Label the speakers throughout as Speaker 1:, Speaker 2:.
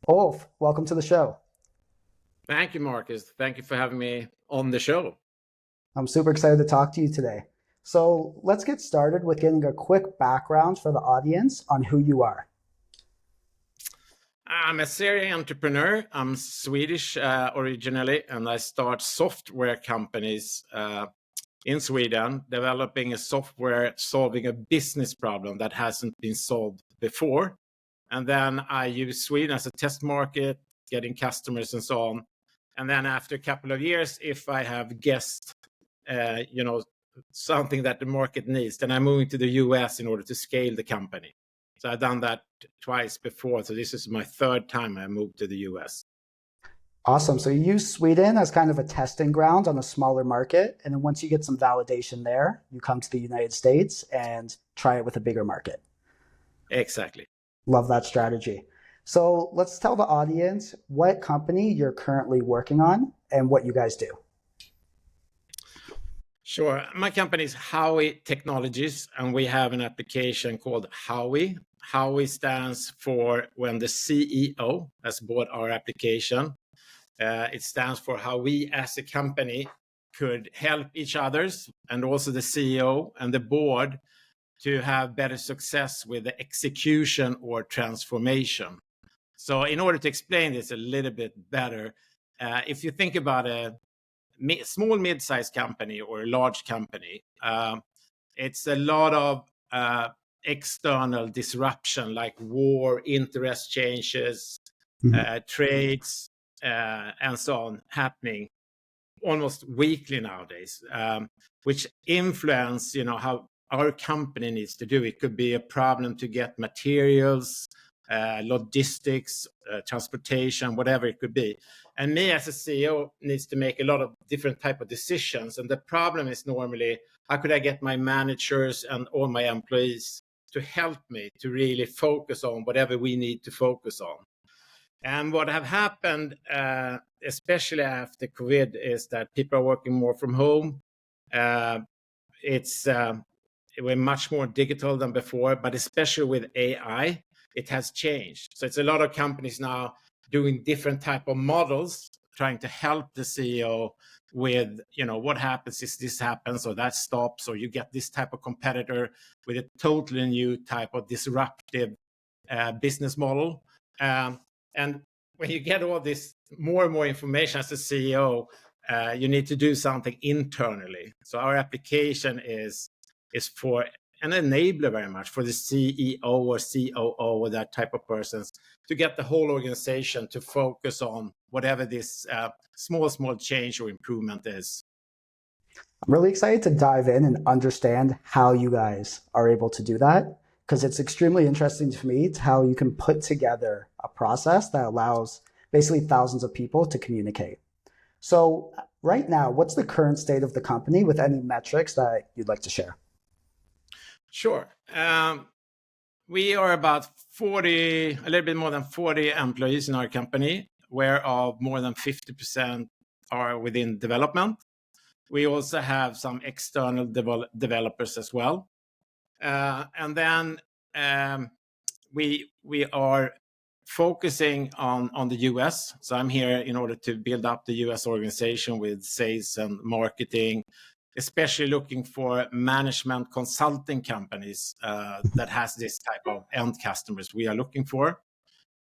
Speaker 1: Ulf, welcome to the show.
Speaker 2: Thank you, Marcus. Thank you for having me on the show.
Speaker 1: I'm super excited to talk to you today. So let's get started with getting a quick background for the audience on who you are.
Speaker 2: I'm a serial entrepreneur. I'm Swedish originally, and I start software companies in Sweden, developing a software solving a business problem that hasn't been solved before. And then I use Sweden as a test market, getting customers and so on. And then after a couple of years, if I have guessed, something that the market needs, then I'm moving to the US in order to scale the company. So I've done that twice before. So this is my third time I moved to the US.
Speaker 1: Awesome. So you use Sweden as kind of a testing ground on a smaller market. And then once you get some validation there, you come to the United States and try it with a bigger market.
Speaker 2: Exactly.
Speaker 1: Love that strategy. So let's tell the audience what company you're currently working on and what you guys do.
Speaker 2: Sure. My company is Howwe Technologies, and we have an application called Howwe. Howwe stands for when the CEO has bought our application. It stands for how we as a company could help each others and also the CEO and the board to have better success with the execution or transformation. So in order to explain this a little bit better, if you think about a small mid-sized company or a large company, it's a lot of external disruption like war, interest changes, trades, and so on happening almost weekly nowadays, which influence how our company needs to do. It could be a problem to get materials, logistics, transportation, whatever it could be. And me as a CEO needs to make a lot of different type of decisions. And the problem is normally, how could I get my managers and all my employees to help me to really focus on whatever we need to focus on? And what have happened, especially after COVID, is that people are working more from home. We're much more digital than before, but especially with AI, it has changed. So it's a lot of companies now doing different type of models, trying to help the CEO with, what happens if this happens or that stops, or you get this type of competitor with a totally new type of disruptive business model. And when you get all this more and more information as a CEO, you need to do something internally. So our application is for an enabler very much for the CEO or COO or that type of persons to get the whole organization to focus on whatever this small change or improvement is.
Speaker 1: I'm really excited to dive in and understand how you guys are able to do that, because it's extremely interesting to me how you can put together a process that allows basically thousands of people to communicate. So right now, what's the current state of the company with any metrics that you'd like to share?
Speaker 2: Sure. We are about a little bit more than 40 employees in our company, whereof more than 50% are within development. We also have some external developers as well. And then we are focusing on the US. So I'm here in order to build up the US organization with sales and marketing, especially looking for management consulting companies that has this type of end customers we are looking for.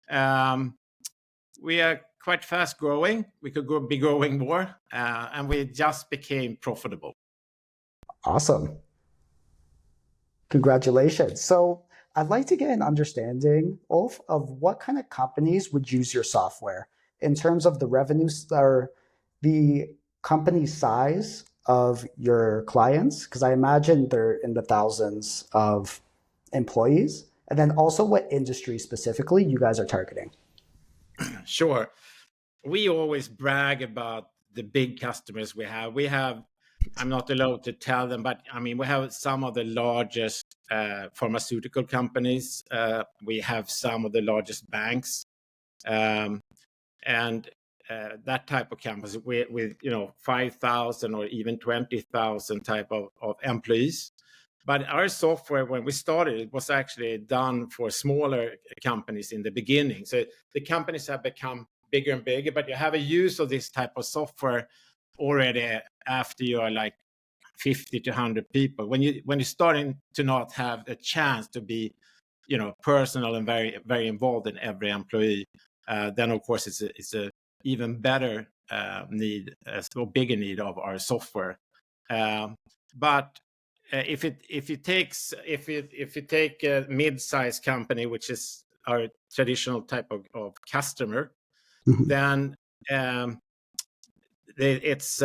Speaker 2: We are quite fast growing. We could be growing more, and we just became profitable.
Speaker 1: Awesome. Congratulations. So I'd like to get an understanding, Ulf, of what kind of companies would use your software in terms of the revenues or the company size of your clients, because I imagine they're in the thousands of employees, and then also what industry specifically you guys are targeting.
Speaker 2: Sure. We always brag about the big customers we have. I'm not allowed to tell them, but I mean, we have some of the largest pharmaceutical companies. We have some of the largest banks, and that type of campus with 5,000 or even 20,000 type of employees. But our software, when we started, it was actually done for smaller companies in the beginning. So the companies have become bigger and bigger, but you have a use of this type of software already after you are like 50 to 100 people. When you're starting to not have a chance to be, personal and very, very involved in every employee, then of course it's a even better need, or bigger need of our software. But if you take a mid-sized company, which is our traditional type of customer,
Speaker 1: Mhm.
Speaker 2: then it's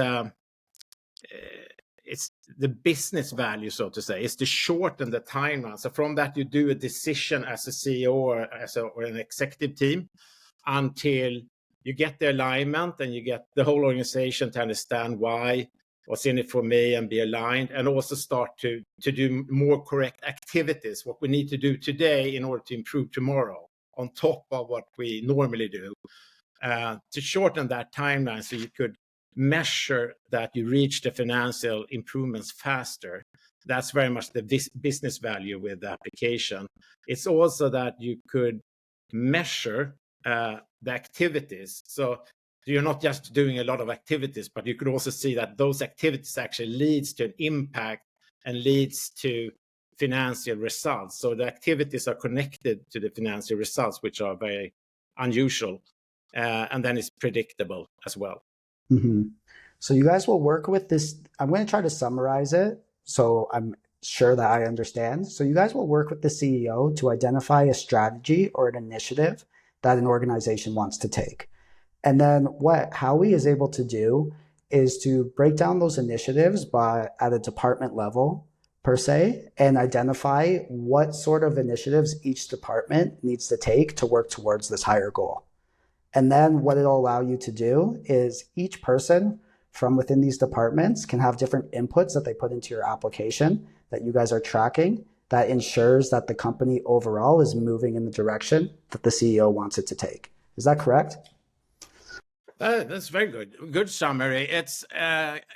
Speaker 2: the business value, so to say, is to shorten the timeline. So from that, you do a decision as a CEO or an executive team until you get the alignment and you get the whole organization to understand what's in it for me and be aligned, and also start to do more correct activities, what we need to do today in order to improve tomorrow on top of what we normally do, to shorten that timeline so you could measure that you reach the financial improvements faster. That's very much the business value with the application. It's also that you could measure the activities. So you're not just doing a lot of activities, but you could also see that those activities actually leads to an impact and leads to financial results. So the activities are connected to the financial results, which are very unusual. And then it's predictable as well.
Speaker 1: Mhm. So you guys will work with this. I'm going to try to summarize it so I'm sure that I understand. So you guys will work with the CEO to identify a strategy or an initiative that an organization wants to take. And then what Howwe is able to do is to break down those initiatives at a department level per se, and identify what sort of initiatives each department needs to take to work towards this higher goal. And then what it'll allow you to do is each person from within these departments can have different inputs that they put into your application that you guys are tracking, that ensures that the company overall is moving in the direction that the CEO wants it to take. Is that correct?
Speaker 2: That's very good. Good summary. It's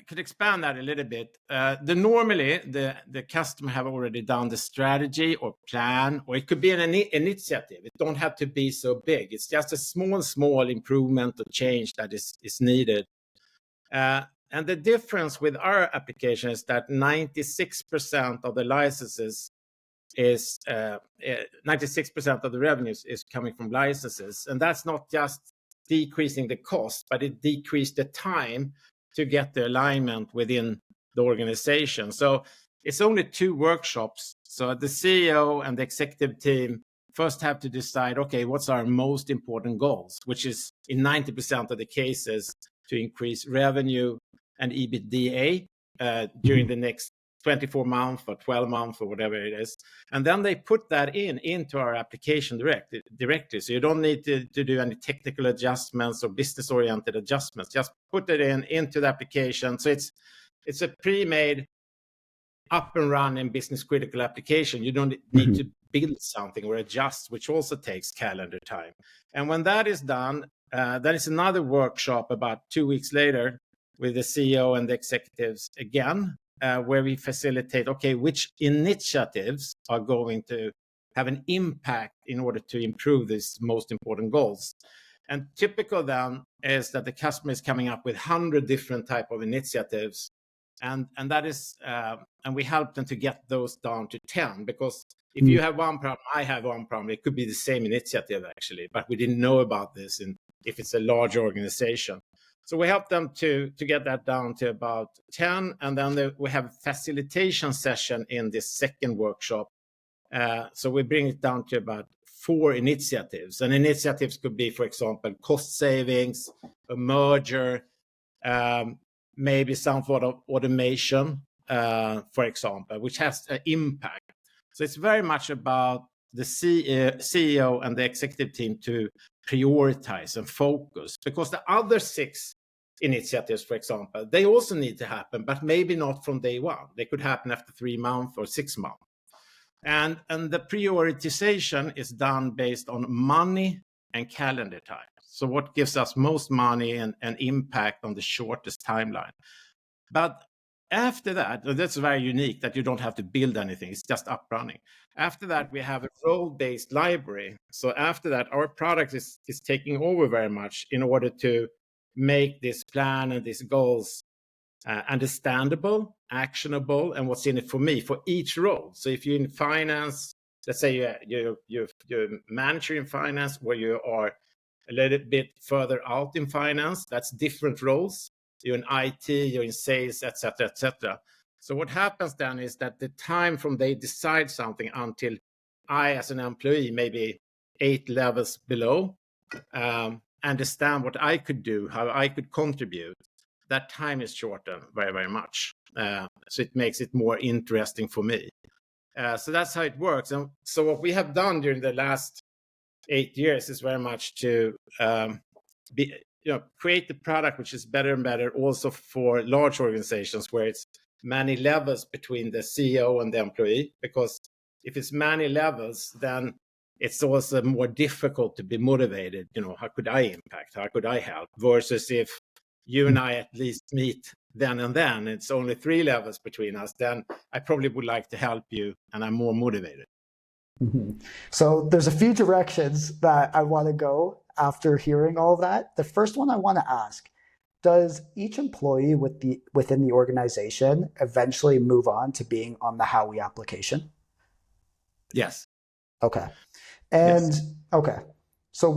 Speaker 2: could expand that a little bit. Normally the customer have already done the strategy or plan, or it could be an initiative. It don't have to be so big. It's just a small improvement or change that is needed. And the difference with our application is that 96% of the licenses is 96% of the revenues is coming from licenses, and that's not just decreasing the cost, but it decreased the time to get the alignment within the organization. So it's only 2 workshops. So the CEO and the executive team first have to decide, okay, what's our most important goals, which is in 90% of the cases to increase revenue and EBITDA during the next 24 months or 12 months or whatever it is. And then they put that into our application directly. So you don't need to do any technical adjustments or business-oriented adjustments. Just put it into the application. So it's a pre-made, up and running business-critical application. You don't need to build something or adjust, which also takes calendar time. And when that is done, then it's another workshop about 2 weeks later with the CEO and the executives again, where we facilitate, okay, which initiatives are going to have an impact in order to improve these most important goals. And typical then is that the customer is coming up with 100 different type of initiatives. And that is, and we help them to get those down to 10, because if you have one problem, I have one problem, it could be the same initiative actually, but we didn't know about this if it's a large organization. So we help them to get that down to about 10, and then we have a facilitation session in this second workshop. So we bring it down to about 4 initiatives. And initiatives could be, for example, cost savings, a merger, maybe some sort of automation, for example, which has an impact. So it's very much about the CEO and the executive team to prioritize and focus, because the other 6 initiatives, for example, they also need to happen, but maybe not from day one. They could happen after 3 months or 6 months. And the prioritization is done based on money and calendar time. So what gives us most money and impact on the shortest timeline. But After that, that's very unique that you don't have to build anything. It's just up running. After that, we have a role-based library. So after that, our product is taking over very much in order to make this plan and these goals understandable, actionable, and what's in it for me for each role. So if you're in finance, let's say you're manager in finance, where you are a little bit further out in finance, that's different roles. You're in IT, you're in sales, etc., etc. So what happens then is that the time from they decide something until I, as an employee, maybe 8 levels below, understand what I could do, how I could contribute, that time is shortened very, very much. So it makes it more interesting for me. So that's how it works. And so what we have done during the last 8 years is very much to create the product which is better and better also for large organizations where it's many levels between the CEO and the employee. Because if it's many levels, then it's also more difficult to be motivated. How could I impact? How could I help? Versus if you and I at least meet then and then, it's only 3 levels between us, then I probably would like to help you and I'm more motivated.
Speaker 1: Mm-hmm. So there's a few directions that I want to go after hearing all of that. The first one I want to ask, does each employee within the organization eventually move on to being on the Howwe application?
Speaker 2: Yes.
Speaker 1: Okay. And
Speaker 2: yes.
Speaker 1: Okay. So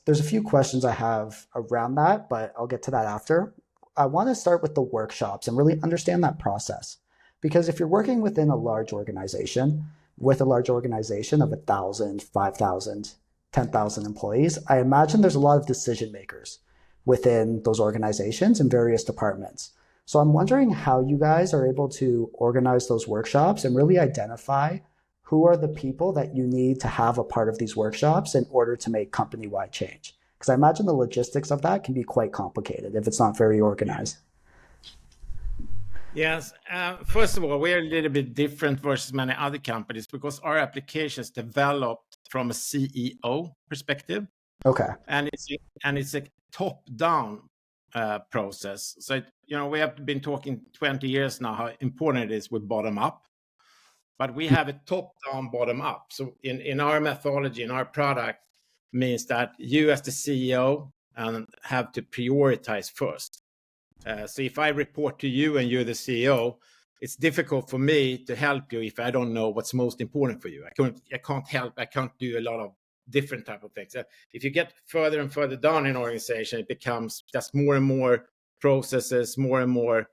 Speaker 1: there's a few questions I have around that, but I'll get to that after. I want to start with the workshops and really understand that process. Because if you're working within a large organization, with a large organization of 1,000, 5,000, 10,000 employees, I imagine there's a lot of decision makers within those organizations in various departments. So I'm wondering how you guys are able to organize those workshops and really identify who are the people that you need to have a part of these workshops in order to make company-wide change. Because I imagine the logistics of that can be quite complicated if it's not very organized.
Speaker 2: Yes. First of all, we're a little bit different versus many other companies because our application is developed from a CEO perspective.
Speaker 1: Okay.
Speaker 2: And it's a top-down process. So we have been talking 20 years now how important it is with bottom up, but we have a top-down, bottom up. So in our methodology, in our product, means that you as the CEO have to prioritize first. So if I report to you and you're the CEO, it's difficult for me to help you if I don't know what's most important for you. I can't help. I can't do a lot of different type of things. If you get further and further down in an organization, it becomes just more and more processes, more and more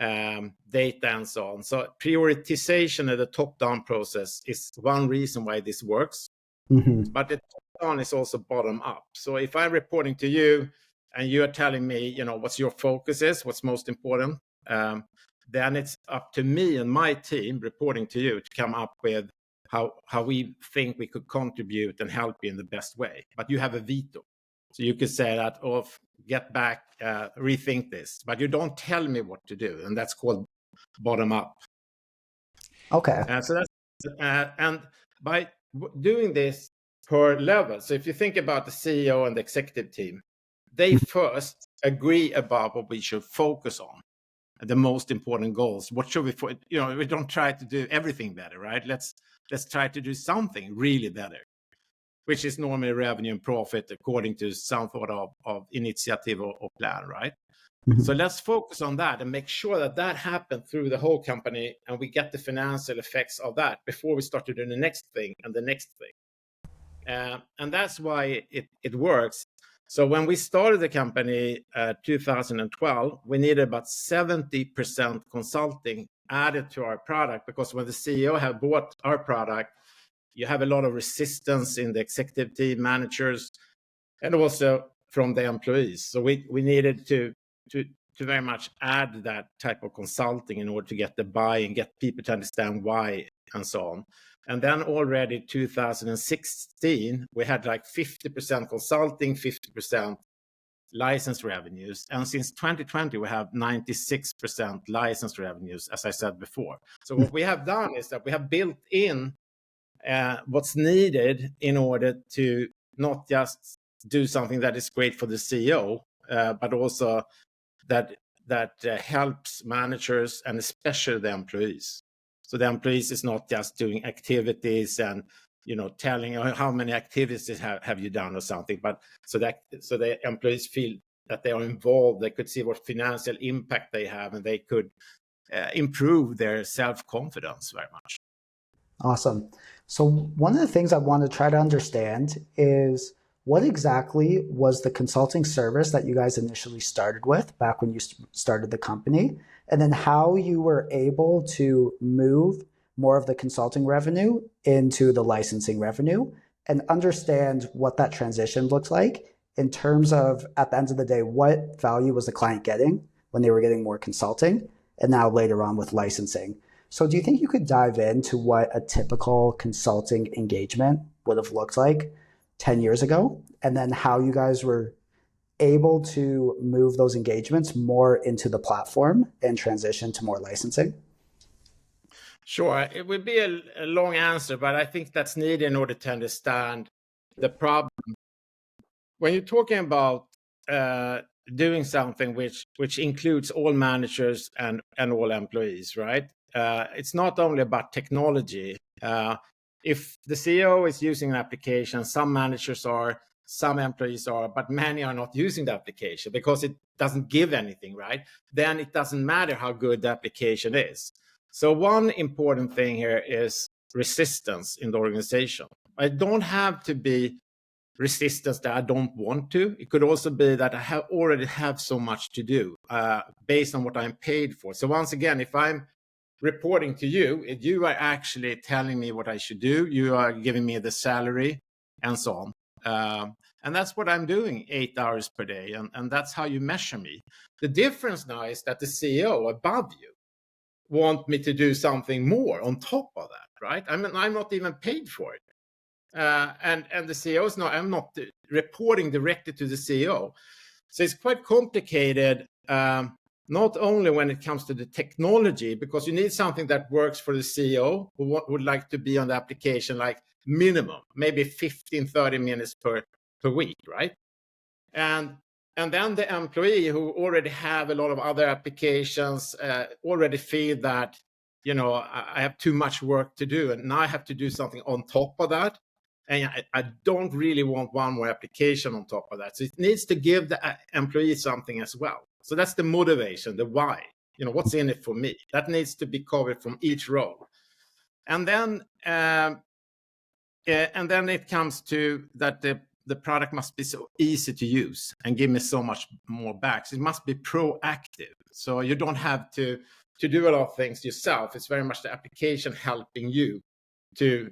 Speaker 2: data and so on. So prioritization of the top-down process is one reason why this works.
Speaker 1: Mm-hmm.
Speaker 2: But the top-down is also bottom-up. So if I'm reporting to you and you're telling me, what's your focus is, what's most important, then it's up to me and my team reporting to you to come up with how we think we could contribute and help you in the best way. But you have a veto. So you could say that, get back, rethink this. But you don't tell me what to do. And that's called bottom up.
Speaker 1: Okay.
Speaker 2: So that's, and by doing this per level, so if you think about the CEO and the executive team, they first agree about what we should focus on, the most important goals. What should we, we don't try to do everything better, right? Let's try to do something really better, which is normally revenue and profit according to some sort of initiative or plan, right? Mm-hmm. So let's focus on that and make sure that happens through the whole company and we get the financial effects of that before we start to do the next thing and the next thing. And that's why it works. So when we started the company 2012, we needed about 70% consulting added to our product because when the CEO had bought our product, you have a lot of resistance in the executive team, managers, and also from the employees. So we needed to very much add that type of consulting in order to get the buy and get people to understand why and so on. And then already 2016, we had like 50% consulting, 50% license revenues. And since 2020, we have 96% license revenues, as I said before. So what we have done is that we have built in what's needed in order to not just do something that is great for the CEO, but also that that helps managers and especially the employees. So the employees is not just doing activities and telling how many activities have you done or something, but so the employees feel that they are involved. They could see what financial impact they have, and they could improve their self-confidence very much.
Speaker 1: Awesome. So one of the things I want to try to understand is what exactly was the consulting service that you guys initially started with back when you started the company, and then how you were able to move more of the consulting revenue into the licensing revenue, and understand what that transition looks like in terms of, at the end of the day, what value was the client getting when they were getting more consulting, and now later on with licensing. So do you think you could dive into what a typical consulting engagement would have looked like 10 years ago, and then how you guys were able to move those engagements more into the platform and transition to more licensing?
Speaker 2: Sure. It would be a long answer, but I think that's needed in order to understand the problem. When you're talking about doing something which includes all managers and all employees, right? It's not only about technology. If the CEO is using an application, some managers are, some employees are, but many are not using the application because it doesn't give anything, right? Then it doesn't matter how good the application is. So one important thing here is resistance in the organization. I don't have to be resistance that I don't want to. It could also be that I already have so much to do based on what I'm paid for. So once again, if I'm reporting to you, if you are actually telling me what I should do, you are giving me the salary and so on. And that's what I'm doing 8 hours per day. And that's how you measure me. The difference now is that the CEO above you want me to do something more on top of that, right? I mean, I'm not even paid for it. And the CEOs know I'm not reporting directly to the CEO. So it's quite complicated, not only when it comes to the technology, because you need something that works for the CEO who would like to be on the application like minimum, maybe 15, 30 minutes per week, right? And then the employee who already have a lot of other applications already feel that, I have too much work to do, and now I have to do something on top of that. And I don't really want one more application on top of that. So it needs to give the employee something as well. So that's the motivation, the why. What's in it for me? That needs to be covered from each role. And then it comes to that the product must be so easy to use and give me so much more back. So it must be proactive. So you don't have to do a lot of things yourself. It's very much the application helping you to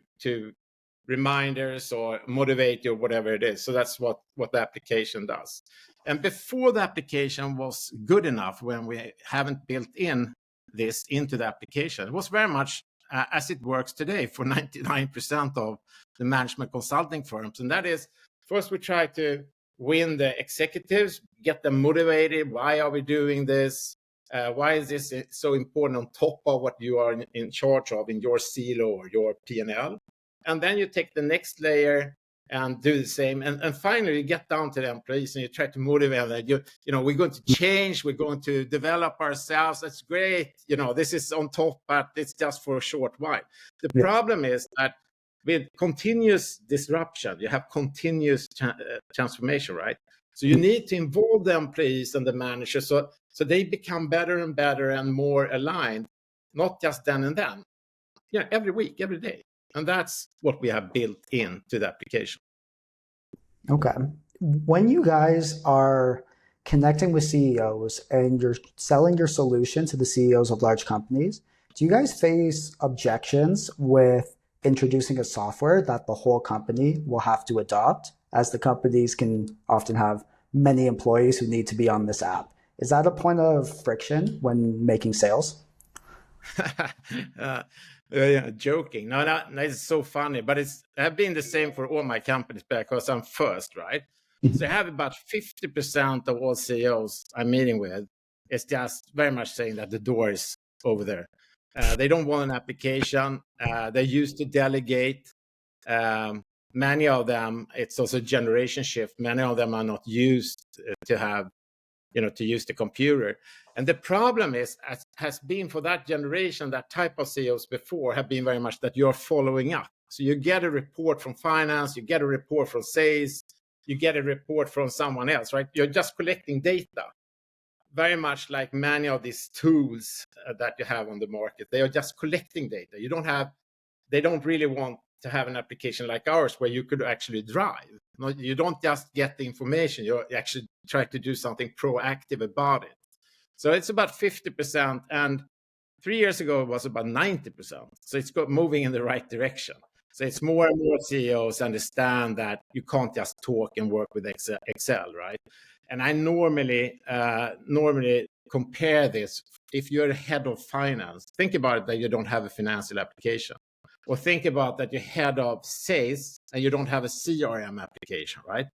Speaker 2: reminders or motivate you or whatever it is. So that's what the application does. And before the application was good enough, when we haven't built in this into the application, it was very much as it works today for 99% of the management consulting firms. And that is, first we try to win the executives, get them motivated. Why are we doing this? Why is this so important on top of what you are in charge of in your silo or your P&L? And then you take the next layer and do the same. And finally, you get down to the employees and you try to motivate them. We're going to change. We're going to develop ourselves. That's great. This is on top, but it's just for a short while. The problem is that with continuous disruption, you have continuous transformation, right? So you need to involve the employees and the managers so they become better and better and more aligned, not just then and then. Every week, every day. And that's what we have built into the application.
Speaker 1: Okay. When you guys are connecting with CEOs and you're selling your solution to the CEOs of large companies, do you guys face objections with introducing a software that the whole company will have to adopt, as the companies can often have many employees who need to be on this app? Is that a point of friction when making sales?
Speaker 2: Joking. No, it's so funny, but it's have been the same for all my companies because I'm first, right? So I have about 50% of all CEOs I'm meeting with is just very much saying that the door is over there. They don't want an application. They used to delegate. Many of them, it's also a generation shift. Many of them are not used to have to use the computer. And the problem has been for that generation, that type of CEOs before have been very much that you're following up. So you get a report from finance, you get a report from sales, you get a report from someone else, right? You're just collecting data. Very much like many of these tools that you have on the market. They are just collecting data. They don't really want to have an application like ours where you could actually drive. No, you don't just get the information, you actually try to do something proactive about it. So it's about 50%, and 3 years ago it was about 90%. So it's moving in the right direction. So it's more and more CEOs understand that you can't just talk and work with Excel, right? And I normally compare this. If you're a head of finance, think about it that you don't have a financial application. Or think about that you're head of sales and you don't have a CRM application, right?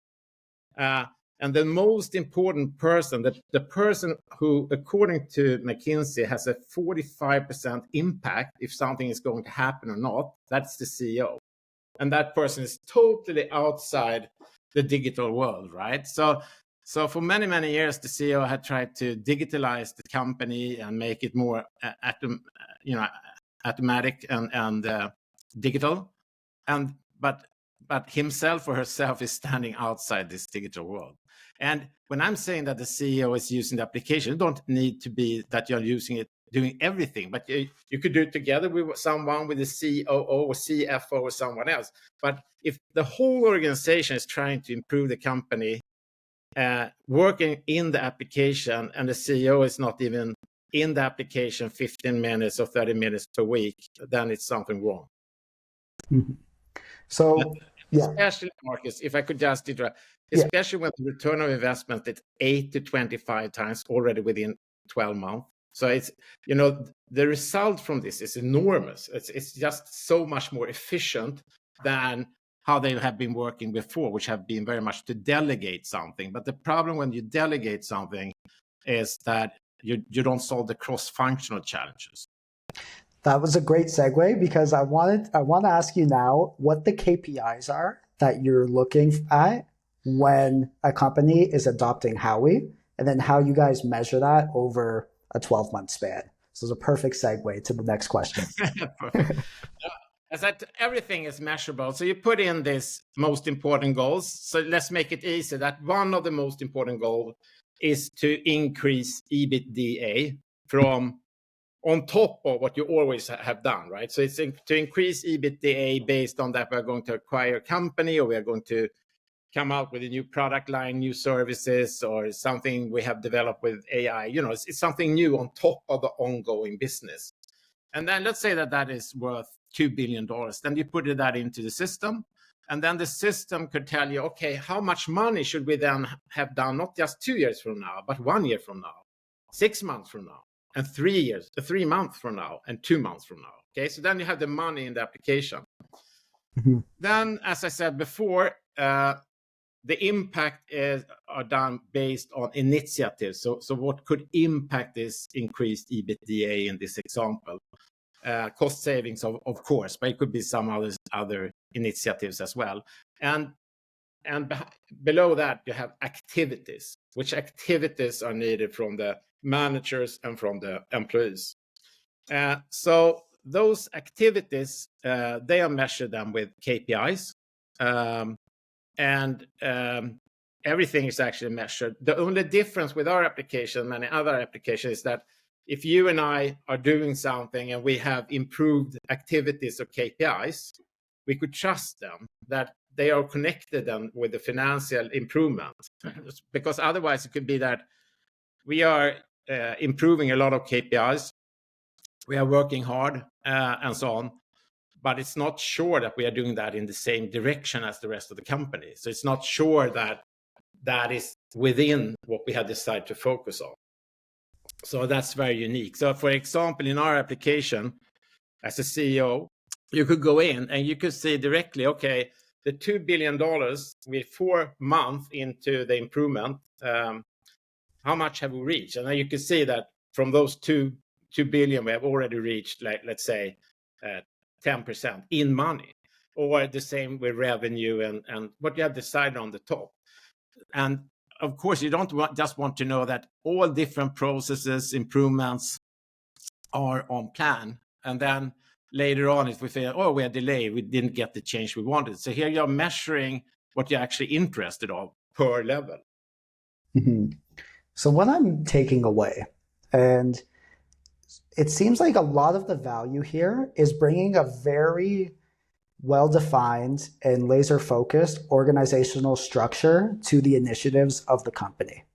Speaker 2: And the most important person, the person who, according to McKinsey, has a 45% impact if something is going to happen or not, that's the CEO. And that person is totally outside the digital world, right? So for many, many years, the CEO had tried to digitalize the company and make it more automatic and digital. But himself or herself is standing outside this digital world. And when I'm saying that the CEO is using the application, you don't need to be that you're using it, doing everything, but you could do it together with someone, with the COO or CFO or someone else. But if the whole organization is trying to improve the company, working in the application, and the CEO is not even in the application 15 minutes or 30 minutes per week, then it's something wrong.
Speaker 1: Mm-hmm. So,
Speaker 2: especially, Marcus, if I could just interrupt, especially when the return of investment is 8 to 25 times already within 12 months. So it's, the result from this is enormous. It's just so much more efficient than how they have been working before, which have been very much to delegate something. But the problem when you delegate something is that you don't solve the cross-functional challenges.
Speaker 1: That was a great segue, because I want to ask you now what the KPIs are that you're looking at when a company is adopting Howwe, and then how you guys measure that over a 12-month span. So it's a perfect segue to the next question.
Speaker 2: As that everything is measurable, so you put in these most important goals. So let's make it easy. That one of the most important goals is to increase EBITDA from on top of what you always have done, right? So it's to increase EBITDA based on that we're going to acquire a company, or we are going to come out with a new product line, new services, or something we have developed with AI. It's something new on top of the ongoing business. And then let's say that is worth $2 billion. Then you put that into the system. And then the system could tell you, okay, how much money should we then have done, not just 2 years from now, but 1 year from now, 6 months from now, and 3 months from now, and 2 months from now. Okay, so then you have the money in the application. Mm-hmm. Then, as I said before, the impact are done based on initiatives. So what could impact this increased EBITDA in this example? Cost savings, of course, but it could be some other initiatives as well. And below that, you have activities. Which activities are needed from the managers and from the employees? So those activities, they are measured then with KPIs. And everything is actually measured. The only difference with our application and many other applications is that if you and I are doing something and we have improved activities or KPIs, we could trust them that they are connected then with the financial improvement. Because otherwise it could be that we are improving a lot of KPIs, we are working hard and so on, but it's not sure that we are doing that in the same direction as the rest of the company. So it's not sure that that is within what we have decided to focus on. So that's very unique. So for example, in our application, as a CEO, you could go in and you could see directly, okay, the $2 billion with 4 months into the improvement, how much have we reached? And then you can see that from those 2 billion, we have already reached, like, let's say, 10% in money, or the same with revenue and what you have decided on the top. And of course, you don't just want to know that all different processes, improvements are on plan. And then later on, if we feel, oh, we are delayed, we didn't get the change we wanted. So here you're measuring what you're actually interested of per level.
Speaker 1: Mm-hmm. So what I'm taking away, and it seems like a lot of the value here is bringing a very well-defined and laser-focused organizational structure to the initiatives of the company.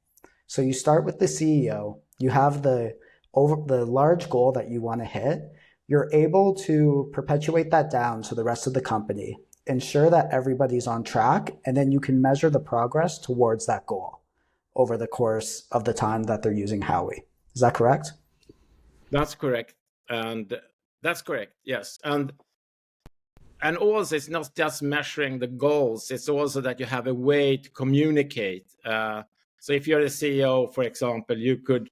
Speaker 1: So you start with the CEO, you have the large goal that you want to hit, you're able to perpetuate that down to the rest of the company, ensure that everybody's on track, and then you can measure the progress towards that goal over the course of the time that they're using Howwe. Is that correct?
Speaker 2: That's correct. And that's correct, yes. And also, it's not just measuring the goals, it's also that you have a way to communicate. So if you're the CEO, for example, you could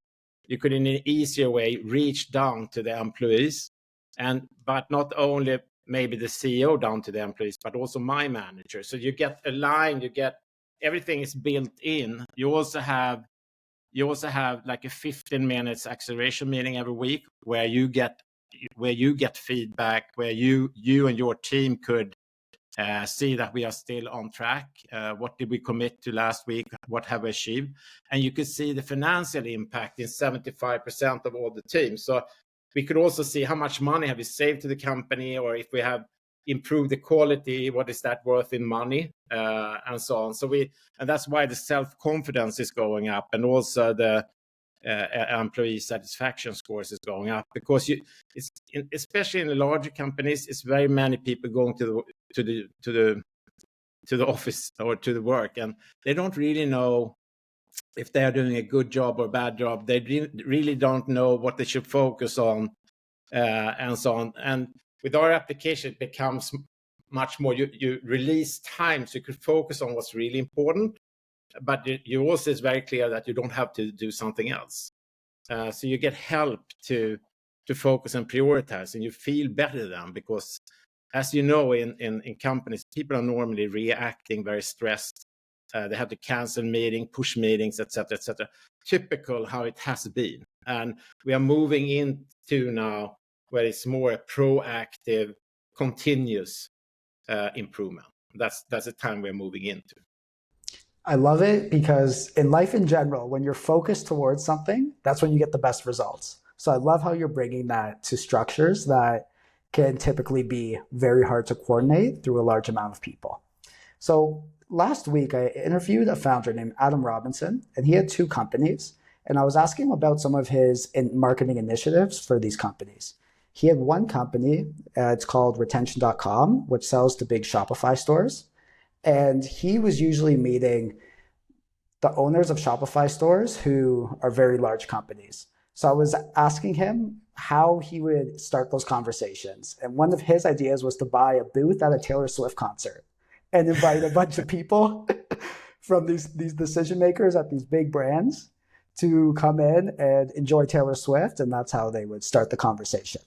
Speaker 2: in an easier way reach down to the employees, but not only maybe the CEO down to the employees, but also my manager. So you get aligned, everything is built in. You also have like a 15 minutes acceleration meeting every week where you get feedback, where you and your team could see that we are still on track. What did we commit to last week? What have we achieved? And you could see the financial impact in 75% of all the teams. So we could also see how much money have we saved to the company, or if we have improved the quality, what is that worth in money, and so on. And that's why the self-confidence is going up, and also the employee satisfaction scores is going up, because especially in the larger companies, it's very many people going to the office or to the work, and they don't really know if they are doing a good job or bad job. They really don't know what they should focus on, and so on. And with our application, it becomes much more, you release time so you could focus on what's really important, but you also, it's very clear that you don't have to do something else. So you get help to focus and prioritize, and you feel better then, because as you know, in companies, people are normally reacting very stressed. They have to cancel meetings, push meetings, etc., etc. Typical how it has been. And we are moving into now where it's more a proactive, continuous improvement. That's the time we're moving into.
Speaker 1: I love it, because in life in general, when you're focused towards something, that's when you get the best results. So I love how you're bringing that to structures that can typically be very hard to coordinate through a large amount of people. So last week, I interviewed a founder named Adam Robinson, and he had 2 companies. And I was asking him about some of his marketing initiatives for these companies. He had one company, it's called retention.com, which sells to big Shopify stores. And he was usually meeting the owners of Shopify stores who are very large companies. So I was asking him how he would start those conversations. And one of his ideas was to buy a booth at a Taylor Swift concert and invite a bunch of people from these decision makers at these big brands to come in and enjoy Taylor Swift. And that's how they would start the conversation.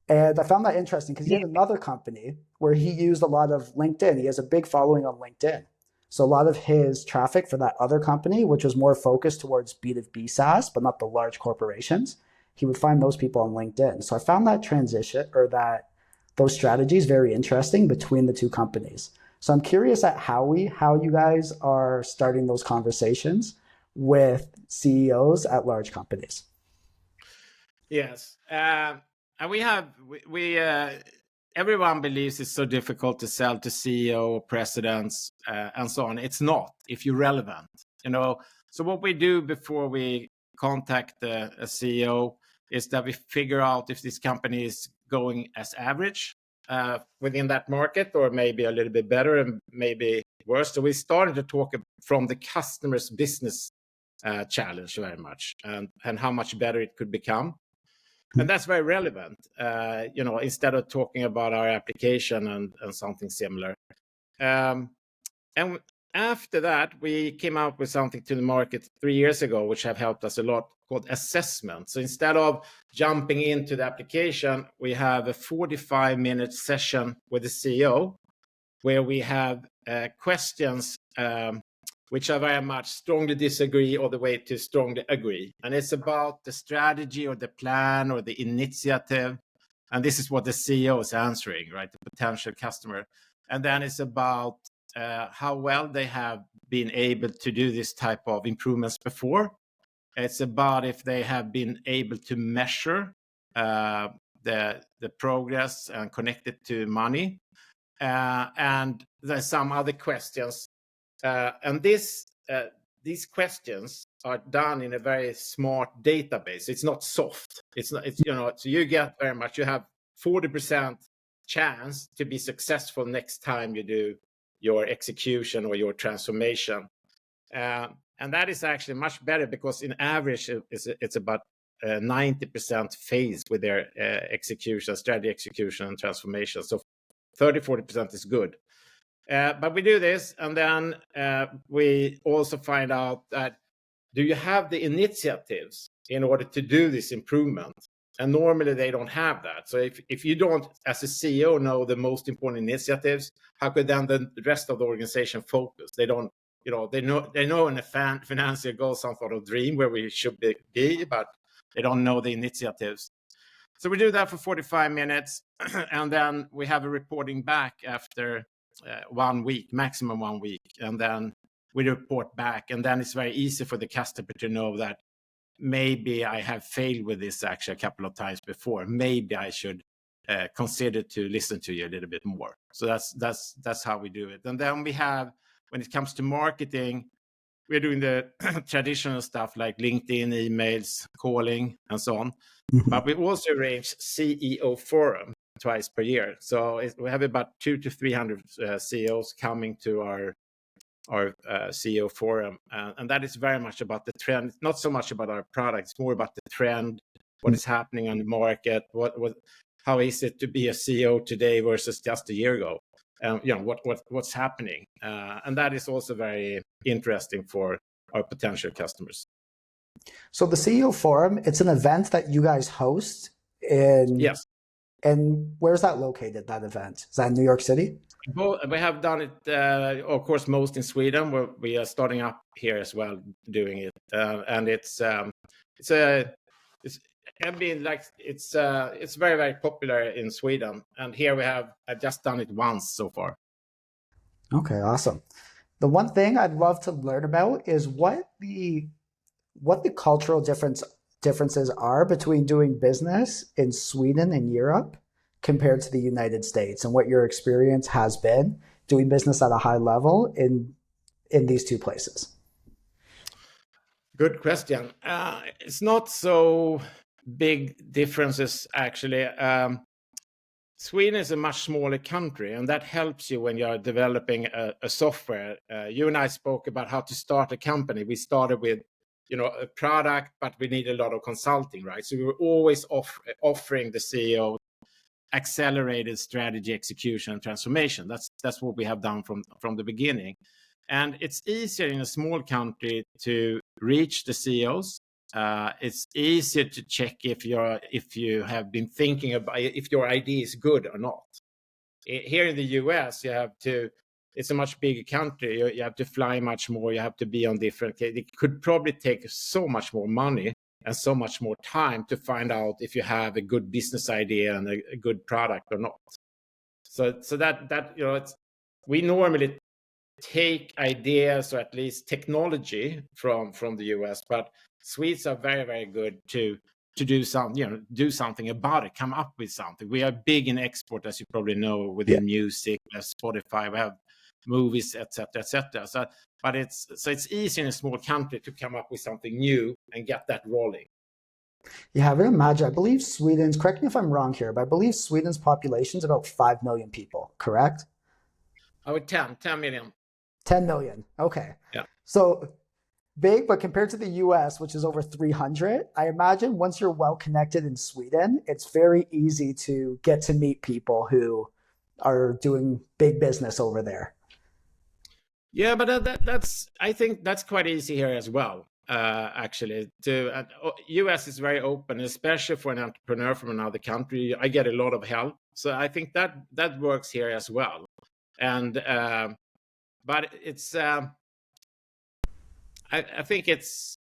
Speaker 1: And I found that interesting because he had another company where he used a lot of LinkedIn. He has a big following on LinkedIn. So a lot of his traffic for that other company, which was more focused towards B2B SaaS, but not the large corporations, he would find those people on LinkedIn. So I found that transition, or those strategies, very interesting between the 2 companies. So I'm curious at how you guys are starting those conversations with CEOs at large companies.
Speaker 2: Yes. And everyone believes it's so difficult to sell to CEO, presidents, and so on. It's not, if you're relevant, So what we do before we contact a CEO is that we figure out if this company is going as average within that market, or maybe a little bit better and maybe worse. So we started to talk from the customer's business challenge very much, and how much better it could become. And that's very relevant, instead of talking about our application and something similar. And after that, we came out with something to the market 3 years ago, which have helped us a lot, called assessment. So instead of jumping into the application, we have a 45-minute session with the CEO where we have questions which I very much strongly disagree all the way to strongly agree. And it's about the strategy or the plan or the initiative. And this is what the CEO is answering, right? The potential customer. And then it's about how well they have been able to do this type of improvements before. It's about if they have been able to measure the progress and connect it to money. And there's some other questions. And these questions are done in a very smart database. It's not soft. It's not. It's So you get very much. You have 40% chance to be successful next time you do your execution or your transformation. And that is actually much better because in average it's about 90% phase with their execution, strategy execution and transformation. So 30-40% is good. But we do this, and then we also find out that do you have the initiatives in order to do this improvement? And normally they don't have that. So if you don't, as a CEO, know the most important initiatives, how could then the rest of the organization focus? They don't, they know in the financial goal some sort of dream where we should be, but they don't know the initiatives. So we do that for 45 minutes, and then we have a reporting back after 1 week, maximum 1 week, and then we report back, and then it's very easy for the customer to know that maybe I have failed with this actually a couple of times before. Maybe I should consider to listen to you a little bit more. So that's how we do it. And then we have, when it comes to marketing, we're doing the traditional stuff like LinkedIn, emails, calling, and so on.
Speaker 1: Mm-hmm.
Speaker 2: But we also arrange CEO forum twice per year. So we have about 200 to 300 CEOs coming to our CEO forum, and that is very much about the trend. Not so much about our product; it's more about the trend, what is happening on the market, how is it to be a CEO today versus just a year ago, what's happening, and that is also very interesting for our potential customers.
Speaker 1: So the CEO Forum, it's an event that you guys host in.
Speaker 2: Yes.
Speaker 1: And where's that located, that event? Is that in New York City?
Speaker 2: We have done it, of course, most in Sweden, where we are starting up here as well, doing it. And it's very, very popular in Sweden. And here I've just done it once so far.
Speaker 1: Okay, awesome. The one thing I'd love to learn about is what the cultural differences are between doing business in Sweden and Europe compared to the United States, and what your experience has been doing business at a high level in these two places.
Speaker 2: Good question. It's not so big differences, actually. Sweden is a much smaller country, and that helps you when you're developing a software. You and I spoke about how to start a company. We started with a product, but we need a lot of consulting, right? So we were always offering the CEO accelerated strategy, execution, and transformation. That's what we have done from the beginning. And it's easier in a small country to reach the CEOs. It's easier to check if you have been thinking about if your idea is good or not. Here in the US, it's a much bigger country. You have to fly much more. You have to be on different. It could probably take so much more money and so much more time to find out if you have a good business idea and a good product or not. So that we normally take ideas or at least technology from the US, but Swedes are very, very good to do something about it, come up with something. We are big in export, as you probably know, within music, Spotify. We have movies, etc., etc. So it's easy in a small country to come up with something new and get that rolling.
Speaker 1: Yeah, I would imagine. I believe Sweden's, correct me if I'm wrong here, but I believe Sweden's population is about 5 million people, correct?
Speaker 2: 10 million.
Speaker 1: 10 million. Okay.
Speaker 2: Yeah.
Speaker 1: So big, but compared to the US, which is over 300, I imagine once you're well connected in Sweden, it's very easy to get to meet people who are doing big business over there.
Speaker 2: Yeah, but I think that's quite easy here as well. Actually, US is very open, especially for an entrepreneur from another country. I get a lot of help, so I think that works here as well. And but it's I think it's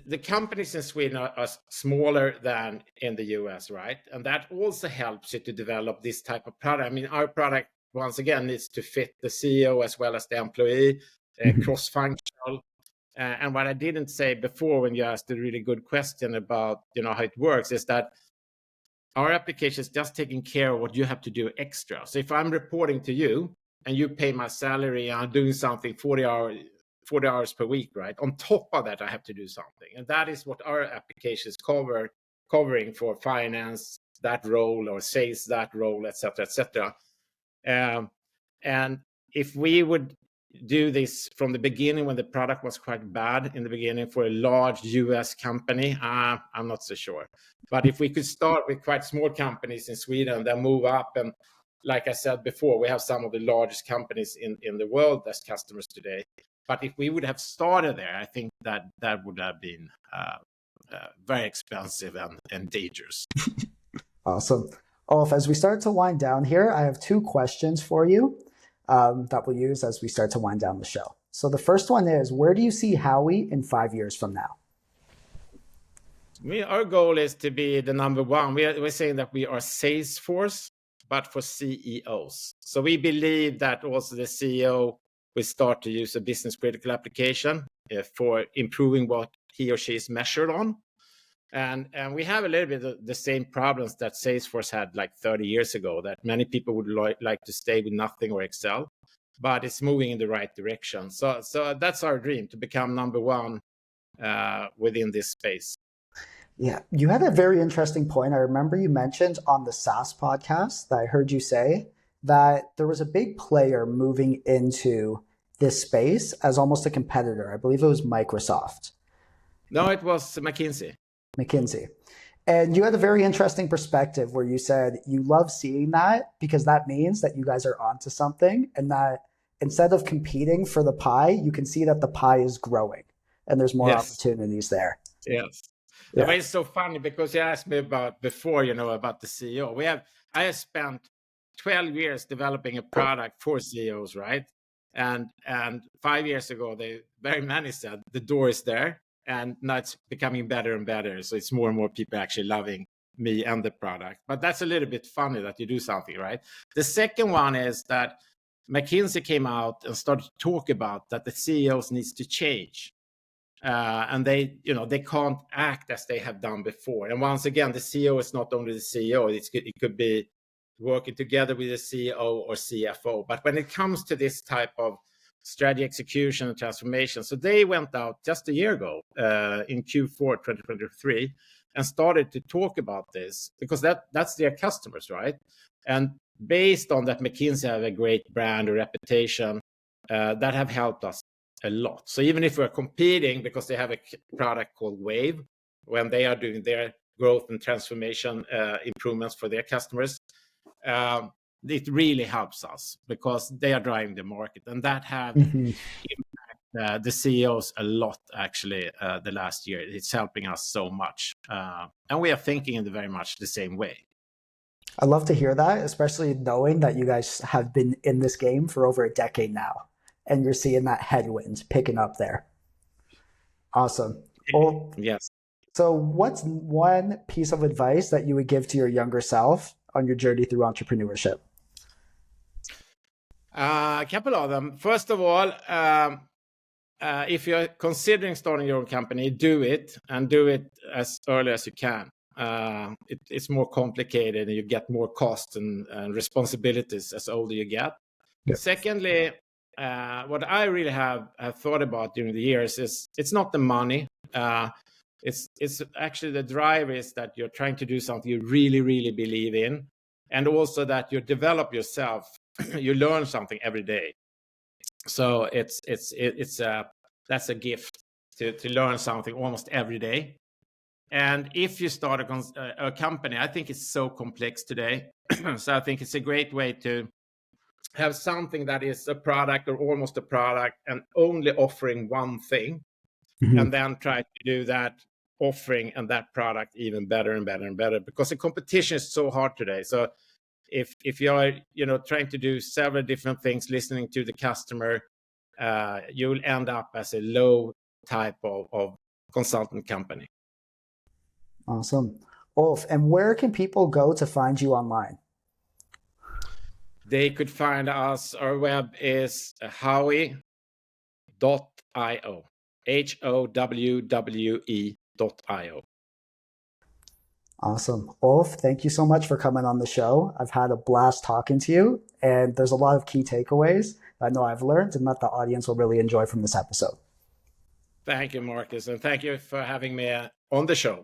Speaker 2: the companies in Sweden are smaller than in the US, right? And that also helps you to develop this type of product. I mean, our product, once again, needs to fit the CEO as well as the employee, cross-functional. And what I didn't say before when you asked a really good question about, how it works is that our application is just taking care of what you have to do extra. So if I'm reporting to you and you pay my salary and I'm doing something 40 hours per week, right? On top of that, I have to do something. And that is what our application is covering for finance, that role, or sales, that role, et cetera, et cetera. And if we would do this from the beginning when the product was quite bad in the beginning for a large US company, I'm not so sure. But if we could start with quite small companies in Sweden, then move up, and like I said before, we have some of the largest companies in the world as customers today. But if we would have started there, I think that would have been very expensive and dangerous.
Speaker 1: Awesome. Ulf, as we start to wind down here, I have two questions for you that we'll use as we start to wind down the show. So the first one is, where do you see Howwe in 5 years from now?
Speaker 2: Our goal is to be the number one. We're saying that we are Salesforce, but for CEOs. So we believe that also the CEO will start to use a business critical application for improving what he or she is measured on. And we have a little bit of the same problems that Salesforce had like 30 years ago, that many people would like to stay with nothing or Excel, but it's moving in the right direction. So that's our dream, to become number one within this space.
Speaker 1: Yeah, you had a very interesting point. I remember you mentioned on the SaaS podcast that I heard you say that there was a big player moving into this space as almost a competitor. I believe it was Microsoft.
Speaker 2: No, it was McKinsey. And you had a very interesting perspective where you said you love seeing that because that means that you guys are onto something, and that instead of competing for the pie, you can see that the pie is growing and there's more opportunities there. Yes. Yeah. But it's so funny because you asked me about before, about the CEO. I have spent 12 years developing a product for CEOs, right? And 5 years ago, very many said the door is there, and now it's becoming better and better. So it's more and more people actually loving me and the product. But that's a little bit funny that you do something, right? The second one is that McKinsey came out and started to talk about that the CEOs needs to change. And they can't act as they have done before. And once again, the CEO is not only the CEO, it could be working together with the CEO or CFO. But when it comes to this type of strategy execution and transformation, so they went out just a year ago in Q4 2023 and started to talk about this because that's their customers, right? And based on that, McKinsey have a great brand or reputation that have helped us a lot. So even if we're competing because they have a product called Wave, when they are doing their growth and transformation improvements for their customers, it really helps us because they are driving the market, and that have impacted the CEOs a lot actually the last year. It's helping us so much, and we are thinking in very much the same way.
Speaker 1: I love to hear that, especially knowing that you guys have been in this game for over a decade now, and you're seeing that headwind picking up there. Awesome. Well,
Speaker 2: yes.
Speaker 1: So what's one piece of advice that you would give to your younger self on your journey through entrepreneurship?
Speaker 2: A couple of them. First of all, if you're considering starting your own company, do it, and do it as early as you can. It's more complicated, and you get more costs and responsibilities as older you get. Yeah. Secondly, what I really have thought about during the years is it's not the money. It's actually the drive is that you're trying to do something you really, really believe in, and also that you develop yourself. You learn something every day. So that's a gift to learn something almost every day. And if you start a company, I think it's so complex today. So I think it's a great way to have something that is a product or almost a product and only offering one thing, and then try to do that offering and that product even better and better and better, because the competition is so hard today. So if you are trying to do several different things, listening to the customer, you'll end up as a low type of consultant company.
Speaker 1: Awesome. Ulf, and where can people go to find you online?
Speaker 2: They could find us. Our web is howwe.io. HOWWE.io.
Speaker 1: Awesome. Ulf, thank you so much for coming on the show. I've had a blast talking to you, and there's a lot of key takeaways I know I've learned and that the audience will really enjoy from this episode.
Speaker 2: Thank you, Marcus, and thank you for having me on the show.